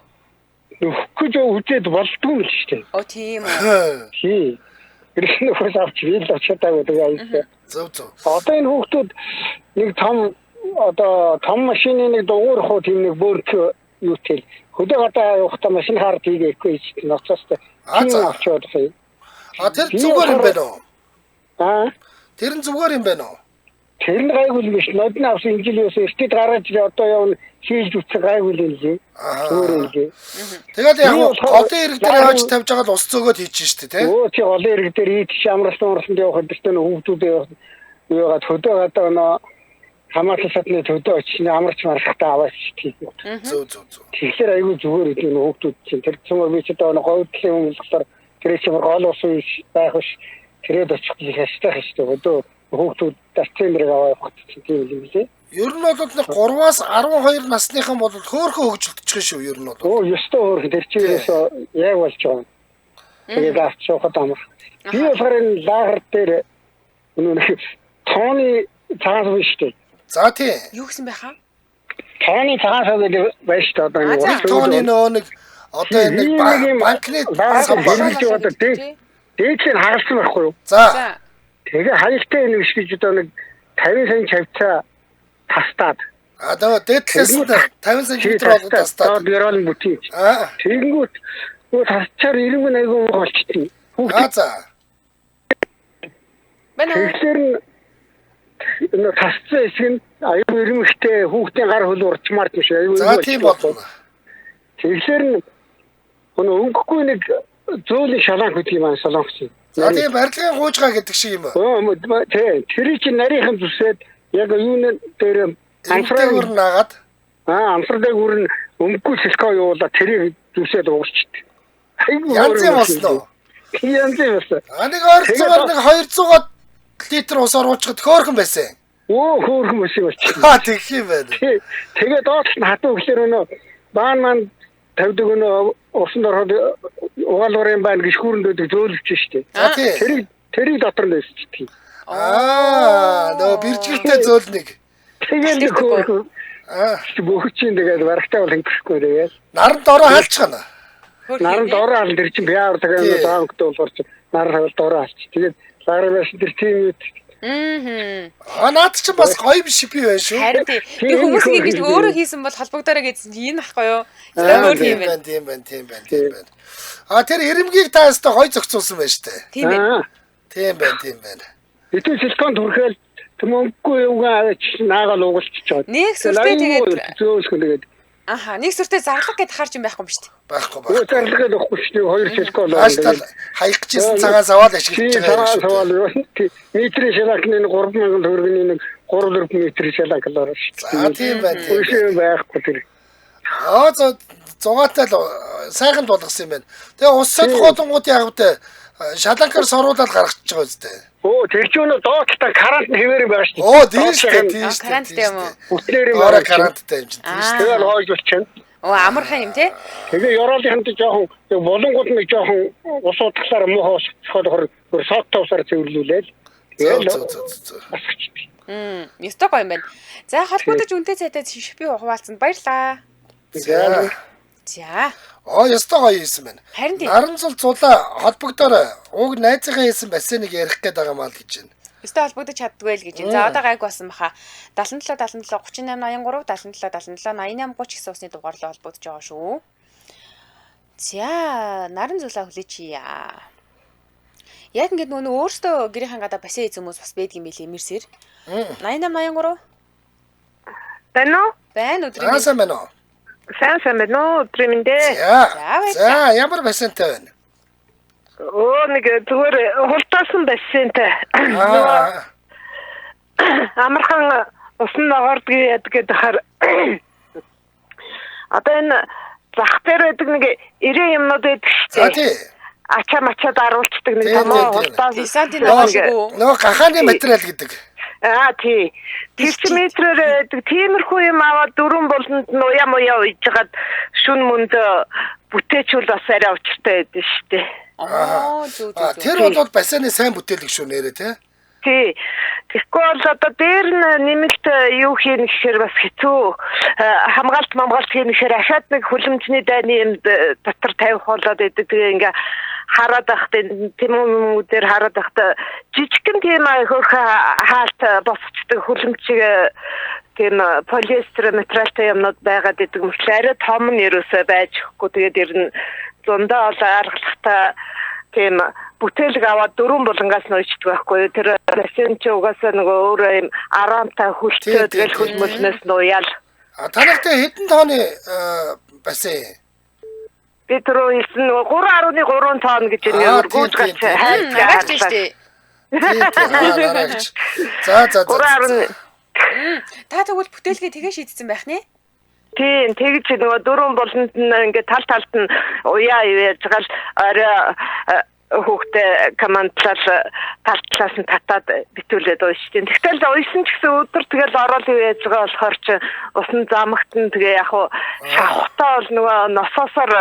Нөхөж үзээд болдгүй л шүү дээ. Тийм үү. Тий. Ирэх нөхөс авч ийл очиадаагүй тэгээд зөв. Одоо энэ хүүхдүүд нэг том машины нэг дугуйр хуу тийм нэг бөөрч юу тэл хөдөө гадаа явахдаа машин хаар тийгээхгүй ч ноцоостой авчаад байна. Тэр зүгээр юм байна уу? Тэр нь зүгээр юм байна уу? Тэр нь гайгүй биш. Нодны авсан инжилээс эртэд гаргаж одоо явна хийж үтсэг гайгүй л юм лээ. Зүгээр юм лээ. Тэгээд яг голын ирэг дээр хаач тавьж байгаа л ус цөөгөөд хийчих шүү дээ, тий? Тий голын ирэг дээр хийчих амралтанд явахад өстөө хүүхдүүдээ юугаад хөдөө гадаа нөө хамаатан садны төдөө очиж амарч мархтаа аваад чий. Зөв. Тэгэхээр айгүй зүгээр гэдэг нь хүүхдүүд чинь тэр цөмөр би ч одоо говьдлын өмнөсөөр тэр чинь гол ус байх ш тэрээд очих гэж хаштай хэвчээ өдөө хүүхдүүд дасцэмрэг аваад тийм юм лээ. Ер нь бол 3-аас 12 насныхан бол хөөхөө хөгжилдөж шүү ер нь бол. Ёстой хөөх тэр чигээс яг болж байгаа. Тэгээд авчихад амар. Би болохоор энэ лагер дээр тооны цагаан биш үү? За тий. Юу гэсэн бэ хаа? Тооны цагаан гэдэг байж та одоо нэг тооны нэг одоо нэг банкны самбар одоо дээдлэр хагалсан байхгүй юу? За. Тэгээ хаягтай нэг шиг одоо нэг 50 сая чавцаа тастаад. Одоо дээдлээс 50 см тастаад. Гэрэл бүтий. Тэгэнгүүт тасчаар 90 айгүй болчихсон. За. Тэгэхээр энэ тасцсан хэсэг нь аюу ирмэгтэй хүүхдийн гар хөл урчмаар тийш аюу. За тийм болно. Тэгэхээр нь өнгөхгүй нэг зөөлөн шалан гэдэг юм аа солонгос. За тийм барилгын хуужгаа гэдэг шиг юм аа. Тэр чинь нарийнхан зүсээд яг юуны дээр амсраар наагаад амсар дээр үрн өнгөгүй сэлкоо явуулаад тэрийг зүсээд уурчт. Янз юм болсноо. Янз юм болсноо. Нэг ойрцоогоор нэг 200 литр ус оруулчихад хөөрхөн байсан. Хөөрхөн биш юм болчих. Тэгэх юм байна. Тэгээд доотлох нь хатуу гэхэлэр баан маань тавьдаг усан дороход угаалгарын баан гიშгүүрэнд өгдөг зөөлөвч штэ. Тэрийг дотор нь өсчихдэг. Нөө биржгэлтэй зөөлнэг. Тэгээд хөөрхөн бөхөчийн тэгээд барахтаа бол ингэхгүй тэгээд. Наран дороо халчихна. Наран дороо хал тэр чинь биаар тэгээд даангтай боловч наран дороо халч. Тэгээд лаарнаас тэр тийм наад чи бас гоё биш би байна шүү. Харин тийм хүмүүс ингэж өөрөө хийсэн бол холбогдороо гэсэн чинь энэ ахгүй юу? Тийм байна. Тэр ирэмгийг та өстө гоё зохицуулсан байна штэ. Тийм байна. Тийм байна. Эдгээр силикон түрхэл төмөнгөгүй юугаа наагаал уугалчихж байгаа. Нэг сүртэй тэгээд зөөлсгөн тэгээд. Нэг сүртэй зарлаг гэд харж юм байхгүй юм шүү дээ. Байхгүй. Зарлаг гэдэг байхгүй шүү дээ. Хоёр силикон. Хаштал хаях гэжсэн цагаас аваад ашиглаж байгаа шүү дээ. Метрийн шалакны 3000 төгрөгийн нэг 3-4 метрийн шалак болоо шүү дээ. Тийм байна. Үгүй байхгүй тэр. Зугаатай л сайхан болгосон юм байна. Тэгээ ус солихоодонгууд яг үтэ шаланкаар соруулаад гаргачихж байгаа үстэй. Тэр чинь доотлоо карант хэвээр юм байна шүү дээ. Тийм шүү. Каранттай юм уу? Бүтлэр юм байна. Каранттай юм чинь тийм шүү. Тэгээд хойж болчихно. Амархан юм тий. Тэгээ ёроолынханд жоохон болонгууд нэг жоохон ус утгалаар муу хоосохоор сот тавсаар цэвэрлүүлээл. Ястай гоё юм байна. За холбогдож үнэтэй цайтай шипи хуваалцсанд баярлаа. За. Ястай гоё хийсэн байна. Харин тийм. Наран цул зулаа холбогдоор уг найзынхаа хийсэн бассейнийг ярих гээд байгаа маа л гэж байна. Ястай холбогдож чаддгүй л гэж. За одоо гайг басан баха. 77 38 83 77 88 30 гэсэн усны дугаарлаа холбогдож байгаа шүү. За наран зулаа хүлээчихье. Яг ингээд нөгөө өөртөө гэрийн гадаа бассейн хийсэн хүмүүс бас байдаг юм билий мэрсэр. 88 83 Байна уу? Байна өдрийн. Сайн байна уу? Сайн байна уу? Өдрийн дээ. За ямар бассейнтэй байна? Нэг зүгээр хултаасан бассейнтэй. Амархан усан ногоордгийг ядгээд хахаар одоо энэ зах дээр байдаг нэг 90 юмнууд байдаг шүү дээ. Ачаа мачаад аруулцдаг нэг томоо хултаас десантын ногооргүй. Нөгөө гахааны материал гэдэг. Тий. Термометрээр тиймэрхүү юм аваад дөрвөн болонд нь уяа муяа уйжгаад шүн мөнд бүтээчүүл бас арай учиртай байдаг шүү дээ. Тэр бол бассейны сайн бүтээлэг шүү нэрээ тий. Тий. Тэгэхгүй бол одоо дээр нэмэлт юу хийн гэхээр бас хэцүү хамгаалт хийн гэхээр ахаад нэг хүлэмжний дайны юм дотор тавих болоод идэг. Тэгээ ингээ хараад байхдаа тэмүүлмүүдээр хараад байхдаа жижигхэн тийм хөөрхөн хаалт босцдог хүлэмжийг тийм полиэстер материалтай юмнууд байгаад идэг мөрчлөө арай том нь ерөөсөө байж өгөхгүй. Тэгээд ер нь зундаа бол аргалахтаа тийм бүтээлэг аваад дөрвөн булангаас нь өчдөг байхгүй. Тэр бассейн чи угаасаа нөгөө өөрөө юм араамтай хүлцээ тэгэл хөлмөлнөөс нь уяал. Танайтай хэдэн тооны бассейн? Би түрүү хэлсэн нөгөө 3.3 тонн гэж нэг гүйж гач хайж штэ. За. Та тэгвэл бүтээлгээ тэгээ шийдсэн байх нэ? Тийм, тэгж нөгөө дөрвөн болонд нь ингээд тал талд нь уяа яаж гал орой хүүхдээ командлал талтлаас нь татаад битүүлээд уйшtiin. Тэгтэл уйсан ч гэсэн өдөр тэгэл ороод яаж байгаа болохоор чи усан замагт нь тэгээ яг хуу шавхтаа бол нөгөө носоосоор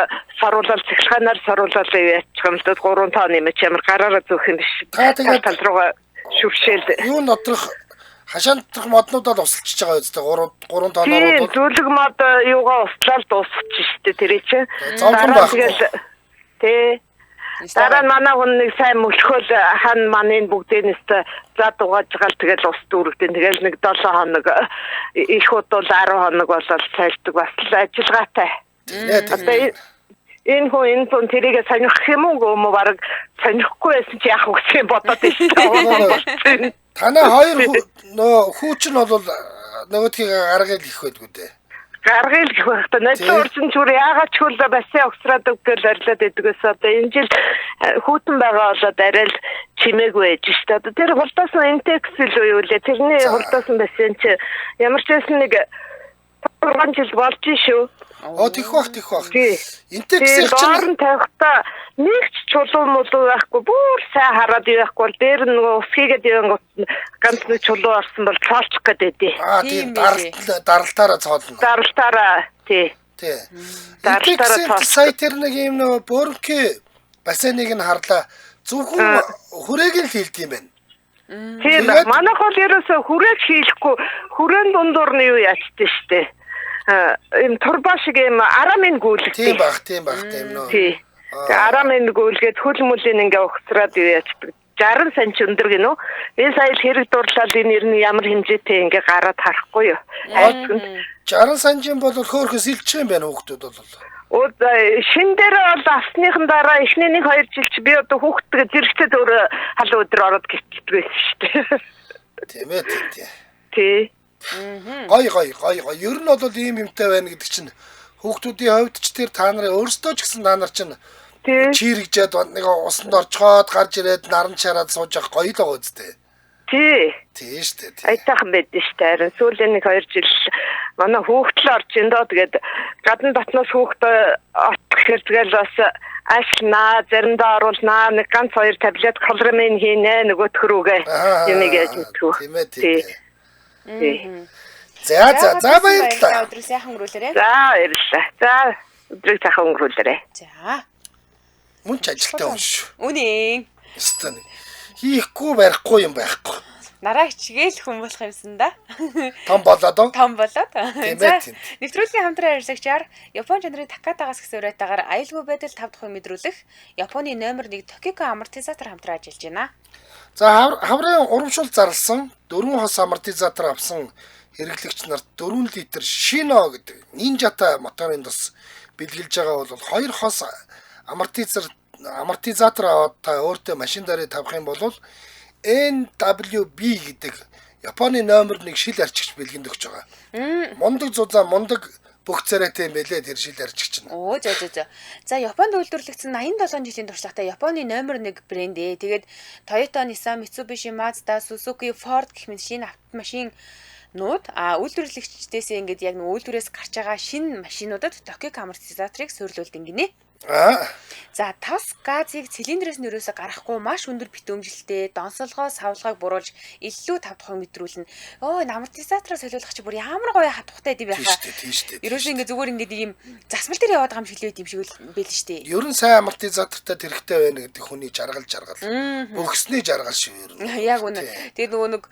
саруулал цэглэханаар саруулал яаж байгаа юм л 3 тонн юм чи ямар гараараа зөөх юм биш. Тал руугаа шүршээл. Юу нодрох хашаантрах моднууд бол усалчихж байгаа үстэй 3 тонн ороод. Зүлэг мод юугаа услаад дуусчих штэ тэр чинь. Тэгэл тий. Дараа нь манай хүн нэг сайн мөлхөөл хан манын бүгдээс зад угааж гал тэгэл ус дүүрэгдэн тэгэл нэг 7 хоног их удаа 10 хоног болол цайлдаг бас ажиллагаатай. Энэ хүн тэрийг сонирхох юм уу бараг сонирхгүй байсан чи яах вэ бодоод байсан. Танай хоёр хүүч нь бол нөгөөдгийг гаргая гэх байдгүй дээ. Гаргал гэх байхдаа нодлон урсан чүр яагаад ч хөл басаа огсраадаг гэж арилаад байдгээс одоо энэ жил хүүтэн байгаа болоод арай л чимээгүй байж штэ. Одоо тэр хурдаас нь интекс л юу лээ. Тэрний хурдаас нь басаа чи ямар ч байсан нэг 3 жил болж шүү. Тэх бах. Интексийг чинь доор тавихтаа нэг ч чулуу мулуу байхгүй бүр сайн хараад явахгүй бол дээр нөгөө усхийгээд явсан ганц нэг чулуу орсон бол цоолчих гэдэг. Тийм даралтаараа цоолно. Даралтаараа тий. Даралтаараа сая тэр нэг юм нөгөө бөөрнки бассейныг нь харлаа. Зөвхөн хүрээг л хийлд юм байна. Тийм манайх бол ерөөсө хүрээг хийхгүй хүрээн дундуур нь юу яачдээ штэ. Им турба шиг юм арамын гүйлэг. Тийм баг нөө. Тий. Арамын гүйлгээд хөл мөлийн ингээ ухсраад юу яачдаг. 60 санч өндөр гинөө. Энэ сая л хэрэг дурлал энэ ер нь ямар хэмжээтэй ингээ гараад харахгүй юу. 60 санчийн бол хөөхөөс илчих юм байна хүүхдүүд бол. Шин дээр бол авсныхан дараа эхний 1-2 жил чи би одоо хүүхдтэйгээ зэрэгцээд өөр хал өдөр ороод гिचдэг байсан шүү дээ. Тийм ээ. Тий. Гой. Ер нь бол ийм юмтай байна гэдэг чинь хүүхдүүдийн хувьд ч тэр та нарын өөрсдөө ч гэсэн та нар чинь чирэгжээд нэг усанд орчхоод гарч ирээд наран чараад сууж явах гоё л байгаа үстэй. Тий шүү дээ. Айтайхан байдсан шүү дээ. Харин сүүлийн 1-2 жил манай хүүхдэл орж индоо тэгээд гадна дотноос хүүхдээ отгохэр тэгэл бас ашлнаа заримдаа оруулнаа нэг ганц 2 таблет колрамин хийнэ нөгөөх рүүгээ юм яаж мэдтгүү. Тийм. За баярлалаа. Өдрөө сайхан өнгөрүүлээрэй. За баярлалаа. За өдрөө сайхан өнгөрүүлээрэй. За. Мөн ч ажилтаа хүн шүү. Үнэн. Станы. Хийхгүй барихгүй юм байхгүй. Нараа хичгээл хүн болох юмсан да. Том болоод. За. Нэвтрүүлгийн хамтран ажиллагчаар Япон чанарын Такатагаас гэсэн уриатаагаар аюулгүй байдал 5 дахь мэдрүүлэх Японы номер 1 Токико амортизатор хамтран ажиллаж байна. За хаврын урамшуул зарласан 4 хос амортизатор авсан хэрэглэгч нарт 4 литр Shino гэдэг Ninja-та моторын тус бэлгэлж байгаа бол 2 хос амортизатор аваад та өөртөө машин дээр тавих юм бол NWB гэдэг Японы номер 1 шил арчигч бэлгэнд өгч байгаа. Мундаг зузаан мундаг бүх царайтай юм бэлээ тэр шил арчигч нь. За Японд үйлдвэрлэгдсэн 87 жилийн туршлагатай Японы номер 1 брэнд ээ. Тэгээд Toyota, Nissan, Mitsubishi, Mazda, Suzuki, Ford гэх мэт шинэ автомашин нууд үйлдвэрлэгчдээс ингээд яг нэг үйлдвэрээс гарч байгаа шинэ машинуудад Tokyo амортизаторыг суйрлуулдаг гинэ. За тос газыг цилиндрээс нь өрөөсө гарахгүй маш өндөр битүүмжилтэй донсолгоо савлгааг буруулж илүү 5 дахь мэдрүүлнэ. Амортизатороо солиулах чи бүр ямар гоё хатухтай идэв байхаа. Ерөөсөө ингээд зүгээр ингээд ийм засмал дээр яваад байгаа юм шиг л байт юм шиг байл шүү дээ. Ер нь сайн амортизатортай хэрэгтэй байна гэдэг хүний жаргал. Өгсний жаргал шүү ер нь. Яг үнэ. Тэгээд нөгөө нэг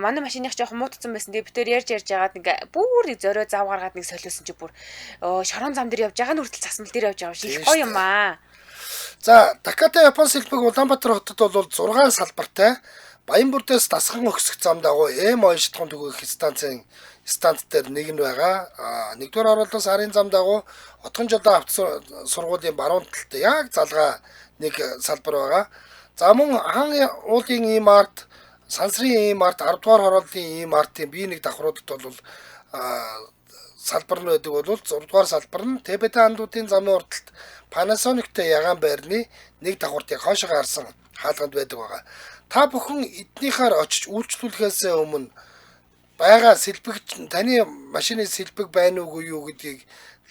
манай машиных жоохон муутцсан байсан. Тэгээд битээр ярьж яагаад нэг бүр нэг зорио зав гаргаад нэг солиулсан чи бүр шорон зам дээр явж байгаа нь хүртэл засмал дээр явж байгаа шиг гоё юм аа. За, Таката Япон сэлбэг Улаанбаатар хотод бол 6 салбартай Баянбүрдээс дасхан өгсөх зам дагуу M2 шатхуун түгээх станц дээр нэг нь байгаа. Нэгдүгээр оролдоос арын зам дагуу Отгон жолоо авто сургуулийн баруун талд яг залгаа нэг салбар байгаа. За мөн хан уулын E-Mart, сансрын E-Mart, 10 дугаар хорооллын E-Mart-ийн бие нэг давхруудад бол салбар нь байдаг бол 6 дугаар салбар нь Тэбэтэ андуудын замын урталт Panasonic-тэй ягаан байрны нэг давхуртыг хойшоо харсан хаалганд байдаг байгаа. Та бүхэн эднийхээр очиж үйлчлүүлэхээс өмнө байгаа сэлбэгч таны машины сэлбэг байна уугүй юу гэдгийг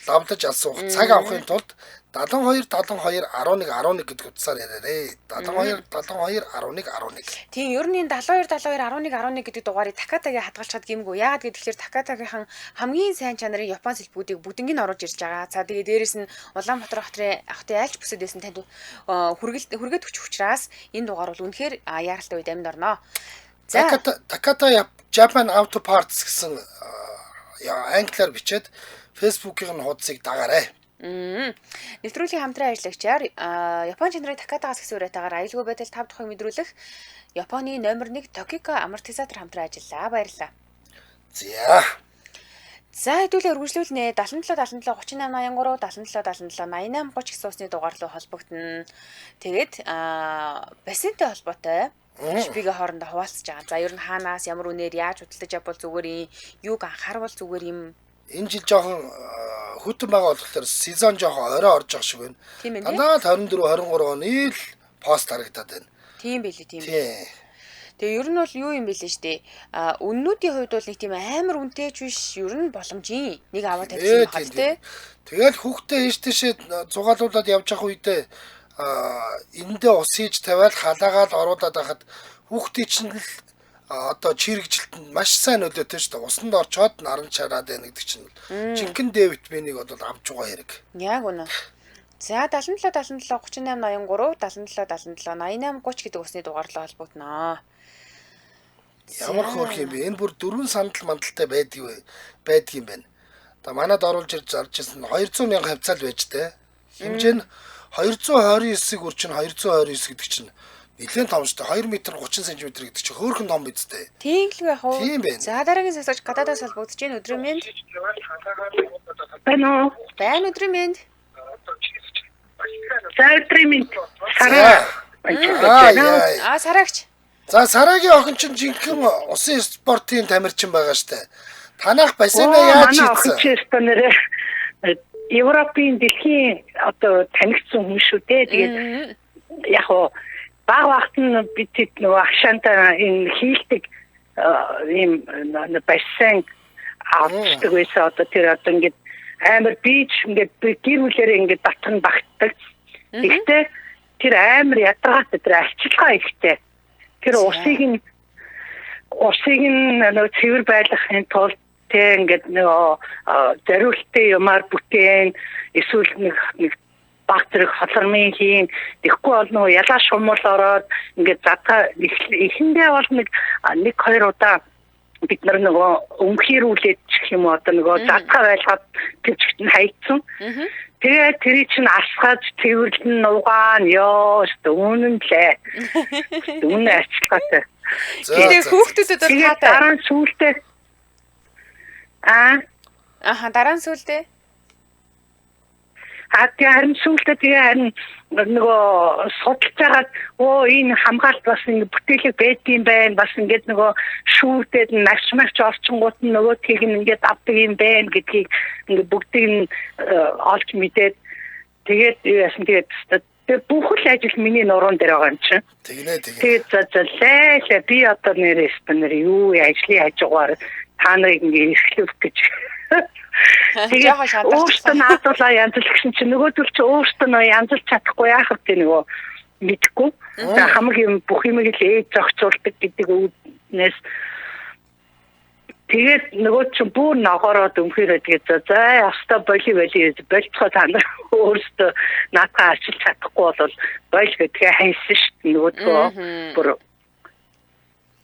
лавлаж асуух цаг авахын тулд 72 72 11 11 гэдэг утсаар яриарэ. 72 72 11 11. Тийм, ер нь 72 72 11 11 гэдэг дугаарыг Такатагийн хадгалчихад гимгүй. Яагаад гэвэл Такатагийнхан хамгийн сайн чанарын Япон сэлбэгүүдийг бүгднийг нь оруулж ирж байгаа. За тэгээ дээрэс нь Улаанбаатар хотын айлч бүсэд байсан танд хүргээд өгч учраас энэ дугаар бол үнэхээр яралтай үед амьд орно. За Takata Japan Auto Parts гэсэн англиар бичээд Facebook-ийн хуудсыг дагаарай. Нэвтрүүлгийн хамтран ажиллагчаар Япон чанарын Такатагаас гэсэн уриатаагаар аюулгүй байдал 5 дахь мэдрүүлэх Японы номер 1 Tokiko амортизатор хамтран ажиллаа. Баярлалаа. За хэдүүлээ үргэлжлүүлнэ. 77 77 38 83 77 77 88 30 гэсэн усны дугаар руу холбогдно. Тэгээд бассейнтэй холбоотой Шипигээ хоорондоо хуваалцаж байгаа. За ер нь хаанаас ямар үнээр яаж худалдаж авбал зүгээр юм, юуг анхаарвал зүгээр юм. Энэ жил жоохон хүтэн байгаа болохоор сезон жоохон орой орж байгаа шиг байна. Тийм ээ. Дандаа 24 23 оны л пост харагдаад байна. Тийм байлээ тийм. Тий. Тэгээ ер нь бол юу юм бэлээ штэ. Үннүүдийн хувьд бол нэг тийм амар үнэтэй ч биш, ер нь боломжийн. Нэг аваад тавьчих юм байна тий. Тэгэл хүүхдээ ээж тийшээ зугаалуулаад явж явах үедээ эндээ ус хийж тавиал халаагаад оруулаад байхад хүүхдээ чинь л одоо чирэгжилтэнд маш сайн нөлөөтэй шүү дээ. Усанд орчоод наран чараад байна гэдэг чинь жинхэнэ Д витаминыг бол авч байгаа хэрэг. Яг үнэ. За 77 77 38 83 77 77 88 30 гэдэг усны дугаарлаа холбогдноо. Ямар хөөрх юм бэ? Энэ бүр 4 сандал мандалтай байдаг юм байна. Одоо манад оруулж ирж зарж ирсэн 200 мянга хавцаал байж тээ. Хэмжээ нь 229-ийг үрчин 229 гэдэг чинь нэлээд том шүү дээ. 2 м 30 см гэдэг чинь хөөрхөн том биз дээ. Тийм л байх уу? Тийм байна. За дараагийн сасаж гадаадаас холбогдож байна. Өдрийн мэнд. Байна өдрийн мэнд. За өдрийн мэнд. Сараагч. За сараагийн охин чинь жинхэнэ усын спортын тамирчин байгаа штэ. Танах бассейн яаж хийсэн? Охин чинь нэрээ Европын дэлхийн одоо танигдсан хүн шүү дээ. Тэгээд яг хоо баг багт нь бид нөгөө агшаантаа энэ хийлдэг ийм бассейн авчихдаг байсан. Одоо тэр одоо ингээд амар бич ингээд гэр бүлэрээ ингээд батхан багтдаг. Гэхдээ тэр амар ядаргаатай тэр арчилгаа ихтэй. Тэр усыг нь нөгөө цэвэр байлгахын тулд тэг ингээд нөгөө зориултын юмар бүтээн эсвэл нэг баг зэрэг холормын хийн тэгэхгүй бол нөгөө ялаа шумуул ороод ингээд задгаа эхэндээ бол нэг 2 удаа бид нар нөгөө өмхийрүүлээд чих юм одоо нөгөө задгаа байлгаад төвчгт нь хайцсан. Тэгээд тэрий чинь асгаж цэвэрлэн нугаан ёо үнэнлээ. Үнэн арчилгаатай. Тэгээд хүүхдүүдэд бол таатай. Дараа нь сүултээ дараа нь сүултээ харин сүултээ тэгээ харин нөгөө судалж байгаад энэ хамгаалт бас ингэ бүтээлэг байдсан байх бас ингээд нөгөө шүүрдээд нашмагч орчингууд нь нөгөөдгийг ингээд авдаг юм байна гэдгийг ингээд бүгдийг нь олж мэдээд тэгээд яасан тэгээд бүх л ажил миний нуруунд дээр байгаа юм чинь. Тэгээд за би одоо нэрээс нэр юу ажлын хажуугаар та нарыг ингээд эрхлүүлэх гэж тэгээд өөртөө наадуулаа янзлахсан чинь нөгөөдөл чи өөртөө нөө янзлж чадахгүй яах вэ нөгөө мэдгүй. За хамгийн бүх юм л ээж зохицуулдаг гэдэг үгнээс тэгээд нөгөө чи бүр ногоороод өмхөрөө тэгээд за яста болцоо та нар өөртөө наатаа арчилж чадахгүй бол бойл гэдгээ хайсан шүү дээ нөгөөдгөө бүр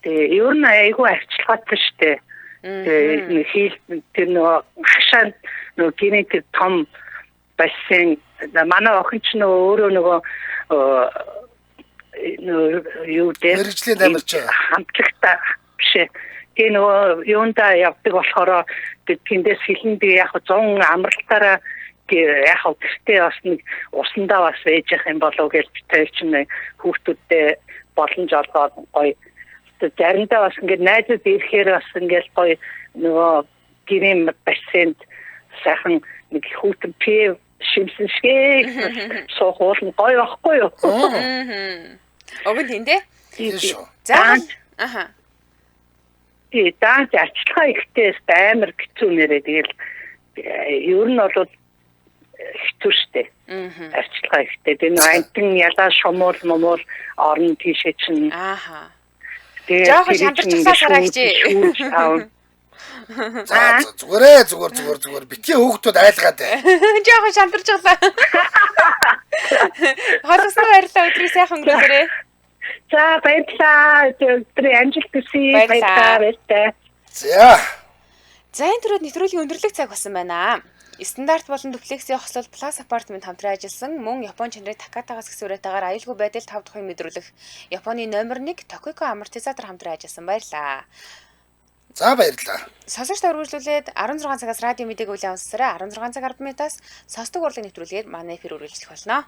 тэгээд ер нь айгүй арчилгаатай шүү дээ. Хийл тэр нөгөө хашаанд нөгөө генетик том бассейн манай охин ч нөгөө өөрөө нөгөө юу дээр мэргэжлийн тамирчин хамтлагтай биш. Тэгээ нөгөө юунда явдаг болохоор тэндээс хилэндээ яг 100 амралтаараа яг гэртээ бас нэг усандаа бас вэж явах юм болов гэж тэр чинь хүүхдүүдтэй боломж олгоод гоё заримдаа бас ингээд найзууд ирэхээр бас ингээд гоё нөгөө гэрийн бассейнд сайхан нэг хүүтэн пив шимсэн шиг суух уул гоё байхгүй юу? Огт тийм дээ. За даанч арчилгаа ихтэй амар хэцүү нэрээ тэгэл ер нь бол хэцүү шттэ. Арчилгаа ихтэй. Тэр антин ялаа шумуул момуул орон тийшээ чинь Жохон шантарчихсаа сараагч. За зүгээр битгий хүүхдүүд айлгаад бай. Жохон шантарчихлаа. Хоолсоо баярлалаа өдрийг сайхан өнгөрөөрэй. За баярлалаа. Өдрийн амжилт хүсье. Баярлалаа. За энэ төрөд нэвтрүүлгийн өндөрлөг цаг болсон байна. Стандарт болон дуплексийн хослол Plus Apartment хамтран ажилласан мөн Япон чанарын Такатагаас гисүүрэтээр аюулгүй байдал 5 дахь мэдрүүлэх Японы номер 1 Tokiko амортизатор хамтран ажилласан. Баярлалаа. За баярлалаа. Сонсогч тавруулжуулээд 16 цагаас радио мэдээг үлээн онцсараа 16 цаг 10 минутаас сонсдог урлаг нэвтрүүлгээр манай эфир үргэлжлэх болно.